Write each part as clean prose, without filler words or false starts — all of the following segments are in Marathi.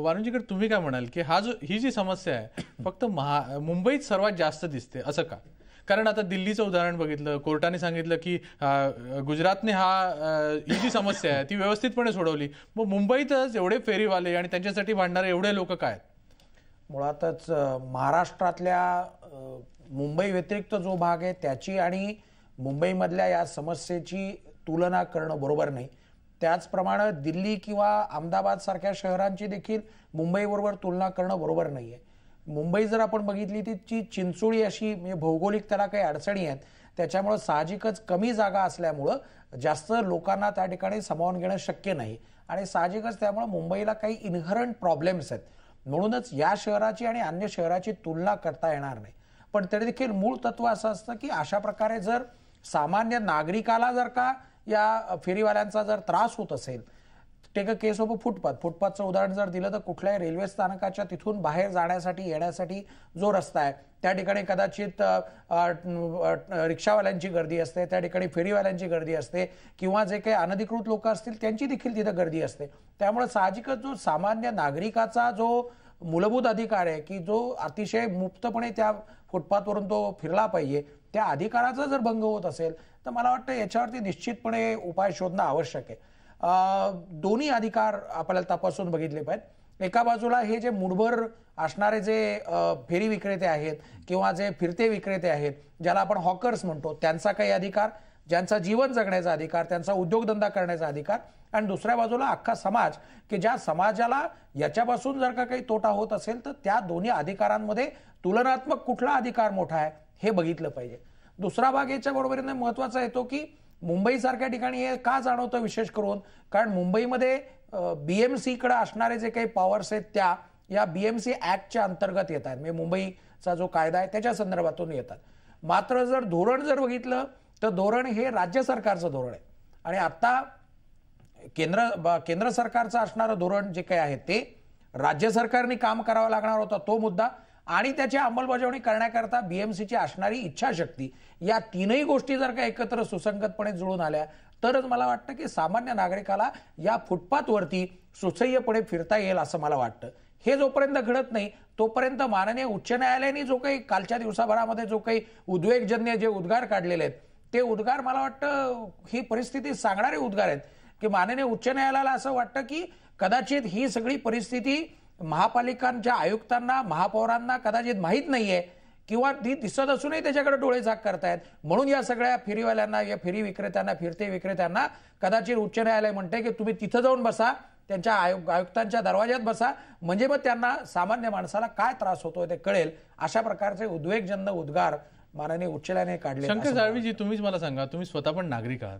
वारुणजीकडे तुम्ही काय म्हणाल की ही जी समस्या आहे फक्त मुंबईत सर्वात जास्त दिसते असं का? कारण आता दिल्लीचं उदाहरण बघितलं, कोर्टाने सांगितलं की गुजरातने ही जी समस्या आहे ती व्यवस्थितपणे सोडवली, मग मुंबईतच एवढे फेरीवाले आणि त्यांच्यासाठी भांडणारे एवढे लोक काय? मुळातच महाराष्ट्रातल्या मुंबई व्यतिरिक्त जो भाग आहे त्याची आणि मुंबईमधल्या या समस्येची तुलना करणं बरोबर नाही. त्याचप्रमाणे दिल्ली किंवा अहमदाबाद सारख्या शहरांची देखील मुंबईबरोबर तुलना करणं बरोबर नाही आहे. मुंबई जर आपण बघितली ती चिंचोळी अशी, म्हणजे भौगोलिक त्याला काही अडचणी आहेत, त्याच्यामुळं साहजिकच कमी जागा असल्यामुळं जास्त लोकांना त्या ठिकाणी सामावून घेणं शक्य नाही आणि साहजिकच त्यामुळं मुंबईला काही इनहरंट प्रॉब्लेम्स आहेत. म्हणूनच या शहराची आणि अन्य शहराची तुलना करता येणार नाही. पण तरी देखील मूळ तत्व असं असतं की अशा प्रकारे जर सामान्य नागरिकाला जर का या फेरीवाल्यांचा जर त्रास होत असेल, take a case of a फुटपाथचं उदाहरण जर दिलं तर कुठल्याही रेल्वे स्थानकाच्या तिथून बाहेर जाण्यासाठी येण्यासाठी जो रस्ता आहे त्या ठिकाणी कदाचित रिक्षावाल्यांची गर्दी असते, त्या ठिकाणी फेरीवाल्यांची गर्दी असते किंवा जे काही अनधिकृत लोक असतील त्यांची देखील तिथं गर्दी असते. त्यामुळे साहजिकच जो सामान्य नागरिकाचा जो मूलभूत अधिकार आहे की जो अतिशय मुक्तपणे त्या फुटपाथवरून तो फिरला पाहिजे, त्या अधिकाराचा जर भंग होत असेल तर मला वाटतं याच्यावरती निश्चितपणे उपाय शोधणं आवश्यक आहे. दोन्ही अधिकार आपल्याला तपासून बघितले पाहिजेत. एका बाजूला हे जे मुठभर असणारे जे फेरी विक्रेते आहेत किंवा जे फिरते विक्रेते आहेत, ज्याला आपण हॉकर्स म्हणतो, त्यांचा काही अधिकार, ज्यांचा जीवन जगण्याचा अधिकार, त्यांचा उद्योगधंदा करण्याचा अधिकार, आणि दुसऱ्या बाजूला अख्खा समाज की ज्या समाजाला याच्यापासून जर का काही तोटा होत असेल तर त्या दोन्ही अधिकारांमध्ये तुलनात्मक कुठला अधिकार मोठा आहे हे बघितलं पाहिजे. दुसरा भाग याच्या बरोबरीने महत्वाचा येतो की मुंबईसारख्या ठिकाणी हे का जाणवतं विशेष करून, कारण मुंबईमध्ये बीएमसीकडे असणारे जे काही पॉवर्स आहेत त्या या बीएमसी ऍक्टच्या अंतर्गत येतात, म्हणजे मुंबईचा जो कायदा आहे त्याच्या संदर्भातून येतात. मात्र जर धोरण जर बघितलं तर धोरण हे राज्य सरकारचं धोरण आहे आणि आता केंद्र सरकारचं असणारं धोरण जे काही आहे ते राज्य सरकारने काम करावं लागणार होता तो मुद्दा आणि त्याची अंमलबजावणी करण्याकरता बीएमसीची असणारी इच्छाशक्ती, या तीनही गोष्टी जर का एकत्र सुसंगतपणे जुळून आल्या तरच मला वाटतं की सामान्य नागरिकाला या फुटपाथवरती सुसह्यपणे फिरता येईल असं मला वाटतं. हे जोपर्यंत घडत नाही तोपर्यंत माननीय उच्च न्यायालयाने जो काही कालच्या दिवसाभरामध्ये जो काही उद्वेगजन्य जे उद्गार काढलेले आहेत ते उद्गार मला वाटतं ही परिस्थिती सांगणारे उद्गार आहेत की माननीय उच्च न्यायालयाला असं वाटतं की कदाचित ही सगळी परिस्थिती महापालिकांच्या आयुक्तांना, महापौरांना कदाचित माहीत नाहीये किंवा ती दिसत असूनही त्याच्याकडे डोळे झाक करतायत, म्हणून या सगळ्या फेरीवाल्यांना, या फेरी विक्रेत्यांना, फिरते विक्रेत्यांना कदाचित उच्च न्यायालय म्हणते की तुम्ही तिथं जाऊन बसा, त्यांच्या आयुक्तांच्या दरवाज्यात बसा, म्हणजे मग त्यांना सामान्य माणसाला काय त्रास होतोय ते कळेल. अशा प्रकारचे उद्वेगजन्य उद्गार माननीय उच्च न्यायालयाने काढले. शंकर साळवीजी, तुम्हीच मला सांगा, तुम्ही स्वतः पण नागरिक आहात,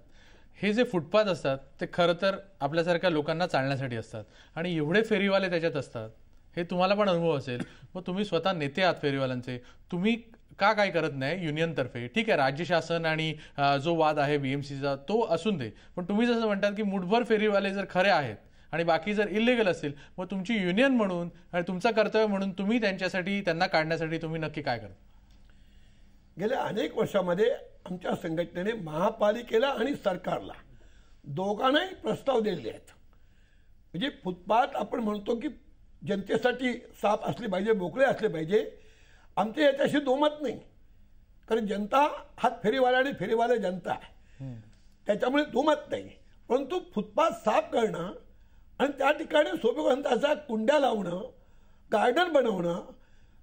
हे जे फुटपाथ असतात ते खरं तर आपल्यासारख्या लोकांना चालण्यासाठी असतात आणि एवढे फेरीवाले त्याच्यात असतात, हे तुम्हाला पण अनुभव असेल. मग तुम्ही स्वतः नेते आहात फेरीवाल्यांचे, तुम्ही का काय करत नाही युनियन तर्फे? ठीक आहे, राज्य शासन आणि जो वाद आहे बीएमसीचा तो असून दे, पण तुम्ही जसं म्हणतात की मुठभर फेरीवाले जर खरे आहेत आणि बाकी जर इलिगल असतील, मग तुमची युनियन म्हणून आणि तुमचं कर्तव्य म्हणून तुम्ही त्यांच्यासाठी, त्यांना काढण्यासाठी तुम्ही नक्की काय करता? गेल्या अनेक वर्षामध्ये आमच्या संघटनेने महापालिकेला आणि सरकारला दोघांनाही प्रस्ताव दिलेले आहेत. म्हणजे फुटपाथ आपण म्हणतो की जनतेसाठी साफ असले पाहिजे, मोकळे असले पाहिजे, आमचे याच्याशी दोमत नाही, कारण जनता हा फेरीवाला आणि फेरीवाला जनता आहे, त्याच्यामुळे दोमत नाही. परंतु फुटपाथ साफ करणं आणि त्या ठिकाणी शोभिवंताचा कुंड्या लावणं, गार्डन बनवणं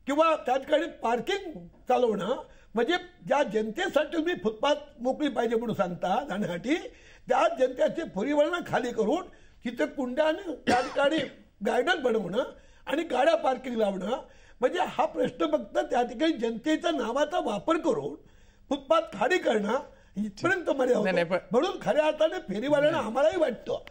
किंवा त्या ठिकाणी पार्किंग चालवणं, म्हणजे ज्या जनतेसाठी तुम्ही फुटपाथ मोकळी पाहिजे म्हणून सांगता जाण्यासाठी, त्या जनतेचे फेरीवाल्यांना खाली करून तिथे कुंड्याने त्या ठिकाणी गार्डन बनवणं आणि गाड्या पार्किंग लावणं, म्हणजे हा प्रश्न फक्त त्या ठिकाणी जनतेच्या नावाचा वापर करून फुटपाथ खाली करणं इथपर्यंत मर्यादा. म्हणून खऱ्या अर्थाने फेरीवाल्यांना आम्हालाही वाटतं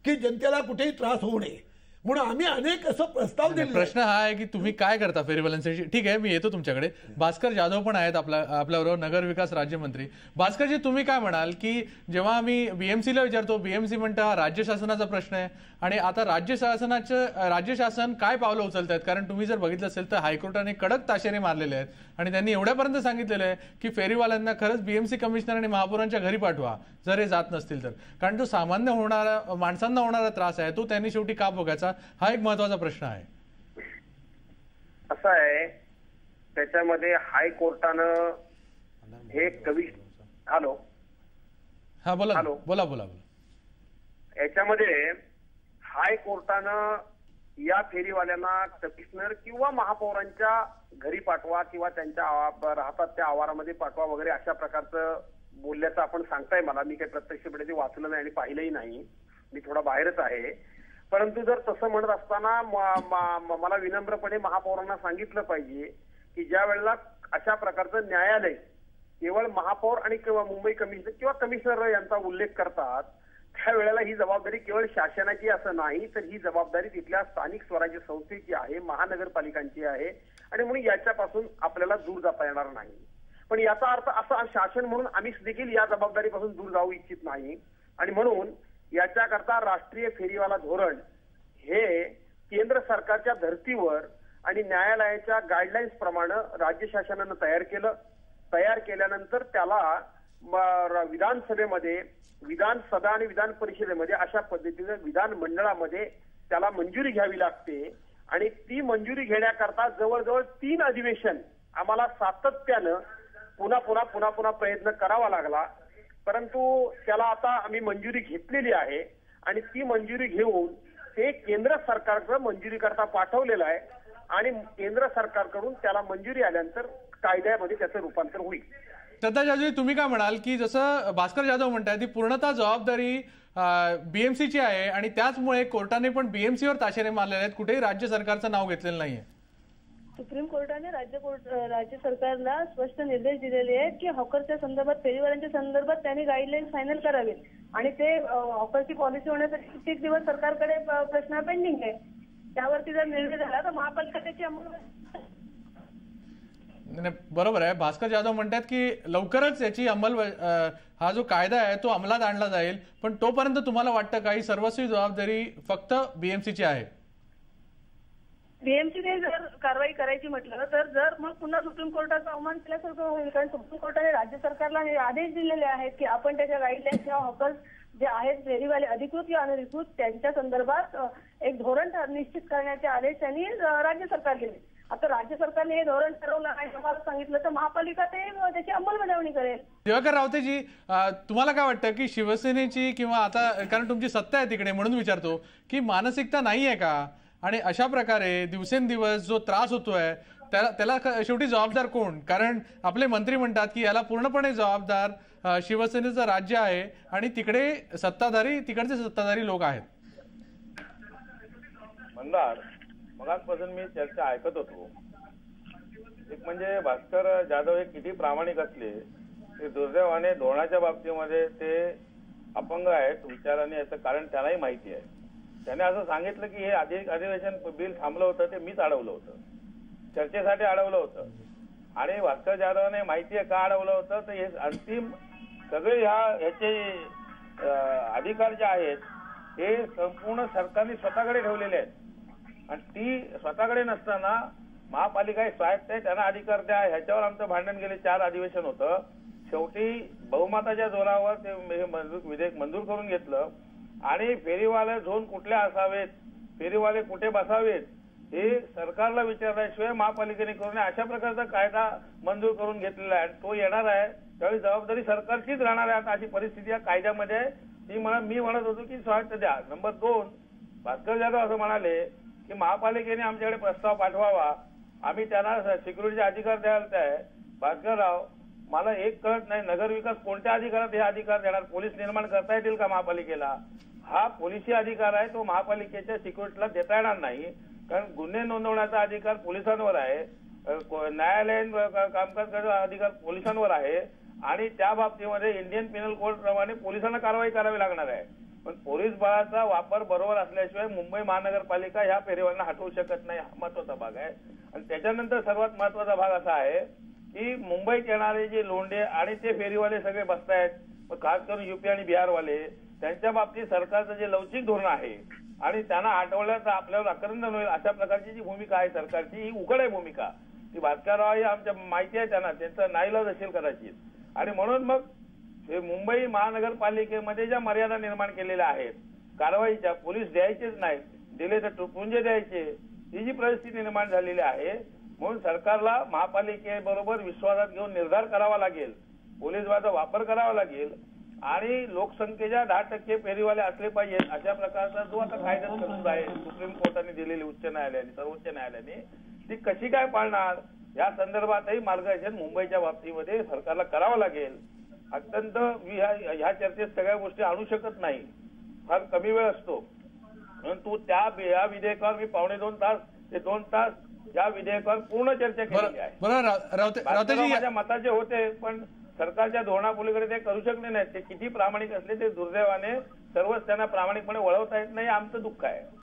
की जनतेला कुठेही त्रास होऊ नये म्हणून आम्ही अनेक असं प्रस्ताव दिले. प्रश्न हा आहे की तुम्ही काय करता फेरीवाल्यांसाठी? ठीक आहे, मी येतो तुमच्याकडे. भास्कर जाधव पण आहेत आपल्याबरोबर, नगर विकास राज्यमंत्री. भास्करजी, तुम्ही काय म्हणाल की जेव्हा आम्ही बीएमसीला विचारतो, बीएमसी म्हणतं हा राज्य शासनाचा प्रश्न आहे आणि आता राज्य शासन काय पावलं उचलत आहेत? कारण तुम्ही जर बघितलं असेल तर हायकोर्टाने कडक ताशेरे मारलेले आहेत आणि त्यांनी एवढ्यापर्यंत सांगितलेलं आहे की फेरीवाल्यांना खरंच बीएमसी कमिशनर आणि महापौरांच्या घरी पाठवा जर हे जात नसतील तर, कारण जो सामान्य माणसांना होणारा त्रास आहे तो त्यांनी शेवटी का बघायचा? हा एक महत्वाचा प्रश्न आहे. असं आहे, त्याच्यामध्ये हायकोर्टानं हे हॅलो हा बोला हॅलो. बोला बोला बोला. याच्यामध्ये हायकोर्टानं या फेरीवाल्यांना कमिशनर किंवा महापौरांच्या घरी पाठवा किंवा त्यांच्या राहतात त्या आवारामध्ये पाठवा वगैरे अशा प्रकारचं बोलल्याचं आपण सांगताय मला. मी काही प्रत्यक्षपणे ते वाचलं नाही आणि पाहिलंही नाही, मी थोडा बाहेरच आहे. परंतु जर तसं म्हणत असताना मला विनम्रपणे महापौरांना सांगितलं पाहिजे की ज्या वेळेला अशा प्रकारचं न्यायालय केवळ महापौर आणि किंवा मुंबई कमिशनर किंवा कमिशनर यांचा उल्लेख करतात, त्यावेळेला ही जबाबदारी केवळ शासनाची असं नाही, तर ही जबाबदारी तिथल्या स्थानिक स्वराज्य संस्थेची आहे, महानगरपालिकांची आहे आणि म्हणून याच्यापासून आपल्याला दूर जाता येणार नाही. पण याचा अर्थ असा शासन म्हणून आम्ही देखील या जबाबदारीपासून दूर जाऊ इच्छित नाही आणि म्हणून याच्याकरता राष्ट्रीय फेरीवाला धोरण हे केंद्र सरकारच्या धर्तीवर आणि न्यायालयाच्या गाईडलाईन्स प्रमाणे राज्य शासनानं तयार केल्यानंतर त्याला विधानसभेमध्ये, विधानसभा आणि विधान परिषदेमध्ये अशा पद्धतीने विधानमंडळामध्ये त्याला मंजुरी घ्यावी लागते आणि ती मंजुरी घेण्याकरता जवळजवळ 3 अधिवेशन आम्हाला सातत्यानं पुन्हा प्रयत्न करावा लागला. परंतु त्याला आता आम्ही मंजुरी घेतलेली आहे आणि ती मंजुरी घेऊन ते केंद्र सरकारकडे मंजुरी करता पाठवलेलं आहे आणि केंद्र सरकारकडून त्याला मंजुरी आल्यानंतर कायद्यामध्ये त्याचं रूपांतर होईल. श्रद्धा जाधव, तुम्ही काय म्हणाल की जसं भास्कर जाधव म्हणतात ती पूर्णतः जबाबदारी बीएमसीची आहे आणि त्याचमुळे कोर्टाने पण बीएमसीवर ताशेरे मारलेले आहेत, कुठेही राज्य सरकारचं नाव घेतलेलं नाहीये. सुप्रीम कोर्टाने राज्य सरकारला स्पष्ट निर्देश दिलेले आहेत की हॉकरच्या संदर्भात, फेरीवाल्यांच्या संदर्भात त्यांनी गाईडलाईन फायनल करावेत आणि ते हॉकरची पॉलिसी होण्यासाठी 30 दिवस सरकारकडे प्रश्न पेंडिंग आहे. त्यावरती जर निर्णय झाला तर महापालिका त्याची बरोबर आहे. भास्कर जाधव म्हणतात की लवकरच याची हा जो कायदा आहे तो अंमलात आणला जाईल, पण तोपर्यंत तुम्हाला वाटतं काही सर्वस्वी जबाबदारी फक्त बीएमसीची आहे? बीएमसीने जर कारवाई करायची म्हटलं तर जर मग पुन्हा सुप्रीम कोर्टाचा अवमान केल्यासारखं होईल, कारण सुप्रीम कोर्टाने राज्य सरकारला हे आदेश दिलेले आहेत की आपण त्याच्या गाईडलाईन्स किंवा हॉकर्स जे आहेत फेरीवाले अधिकृत किंवा अनधिकृत त्यांच्या संदर्भात एक धोरण निश्चित करण्याचे आदेश त्यांनी राज्य सरकार दिले. आता राज्य सरकारने हे धोरण ठरवलं आणि आम्हाला सांगितलं तर महापालिका त्याची अंमलबजावणी करेल. दिवाकर रावतेजी, तुम्हाला काय वाटतं की शिवसेनेची किंवा आता कारण तुमची सत्ता आहे तिकडे म्हणून विचारतो की मानसिकता नाहीये का आणि अशा प्रकारे दिवसेंदिवस जो त्रास होतोय त्याला शेवटी जबाबदार कोण? कारण आपले मंत्री म्हणतात की याला पूर्णपणे जबाबदार शिवसेनेचं राज्य आहे आणि तिकडचे सत्ताधारी लोक आहेत. मंदार, मगाचपासून मी चर्चा ऐकत होतो. एक म्हणजे भास्कर जाधव हे किती प्रामाणिक असले ते दुर्दैवाने धोरणाच्या बाबतीमध्ये ते अपंग आहेत विचाराने, याचं कारण त्यालाही माहिती आहे. त्याने असं सांगितलं की हे अधिवेशन बिल थांबलं होतं ते मीच अडवलं होतं, चर्चेसाठी अडवलं होतं. आणि भास्कर जाधवने माहिती आहे का अडवलं होतं, तर हे अंतिम सगळे ह्याचे अधिकार जे आहेत हे संपूर्ण सरकारने स्वतःकडे ठेवलेले आहेत आणि ती स्वतःकडे नसताना महापालिका ही स्वायत्त आहे, त्यांना अधिकार द्या, ह्याच्यावर आमचं भांडण गेले 4 अधिवेशन होतं. शेवटी बहुमताच्या जोरावर ते विधेयक मंजूर करून घेतलं आणि फेरीवाले झोन कुठले असावेत, फेरीवाले कुठे बसावेत हे सरकारला विचारल्याशिवाय महापालिकेने करू नये अशा प्रकारचा कायदा मंजूर करून घेतलेला आहे. तो येणार आहे त्यावेळी जबाबदारी सरकारचीच राहणार आहे. आता अशी परिस्थिती या कायद्यामध्ये आहे. मी म्हणत होतो की स्वायत्त द्या. नंबर 2, भास्कर जाधव असं म्हणाले की महापालिकेने आमच्याकडे प्रस्ताव पाठवावा, आम्ही त्यांना सिक्युरिटीचे अधिकार द्यायला आहे. भास्करराव, मला एक कळत नाही, नगरविकास कोणत्या अधिकारात हे अधिकार देणार? पोलीस निर्माण करता येतील का महापालिकेला? हा पोलिसी अधिकार आहे, तो महापालिकेच्या सिक्युरिटीला देता येणार नाही. कारण गुन्हे नोंदवण्याचा अधिकार पोलिसांवर आहे, न्यायालयीन कामकाज करण्याचा अधिकार पोलिसांवर आहे आणि त्या बाबतीमध्ये इंडियन पिनल कोड प्रमाणे पोलिसांना कारवाई करावी लागणार आहे. पण पोलीस बळाचा वापर बरोबर असल्याशिवाय मुंबई महानगरपालिका ह्या फेरीवाल्यांना हटवू शकत नाही. हा महत्वाचा भाग आहे. आणि त्याच्यानंतर सर्वात महत्वाचा भाग असा आहे की मुंबईत येणारे जे लोंढे आणि ते फेरीवाले सगळे बसतायत, खास करून युपी आणि बिहारवाले, त्यांच्या बाबतीत सरकारचं जे लवचिक धोरण आहे आणि त्यांना आठवल्याचं आपल्याला आक्रंदन होईल अशा प्रकारची जी भूमिका आहे सरकारची, ही उघड आहे भूमिका. ती भास्करराव ही आमच्या माहिती आहे त्यांना, त्यांचा नाईलाज असेल कदाचित. आणि म्हणून मग हे मुंबई महानगरपालिकेमध्ये ज्या मर्यादा निर्माण केलेल्या आहेत कारवाईच्या, पोलीस द्यायचेच नाहीत, दिले तर पुंजे द्यायचे, ही जी परिस्थिती निर्माण झालेली आहे. म्हणून सरकारला महापालिकेबरोबर विश्वासात घेऊन निर्धार करावा लागेल, पोलीस बळाचा वापर करावा लागेल आणि लोकसंख्येच्या 10% फेरीवाले असले पाहिजेत अशा प्रकारचा जो आता कायद्यात तरतूद आहे सुप्रीम कोर्टाने दिलेली उच्च न्यायालयाने सर्वोच्च न्यायालयाने ती कशी काय पाळणार या संदर्भातही मार्गदर्शन मुंबईच्या बाबतीमध्ये सरकारला करावं लागेल. अत्यंत ह्या चर्चेत सगळ्या गोष्टी आणू शकत नाही, फार कमी वेळ असतो. परंतु या विधेयकावर मी 2.5 तास ते 2 तास या विधेयकावर पूर्ण चर्चा केलेली आहे. रावतेजी माझ्या मताचे होते, पण सरकारच्या धोरणापलीकडे ते करू शकले नाहीत. ते किती प्रामाणिक असले ते दुर्दैवाने सर्वच त्यांना प्रामाणिकपणे वळवता येत नाही, आमचं दुःख आहे.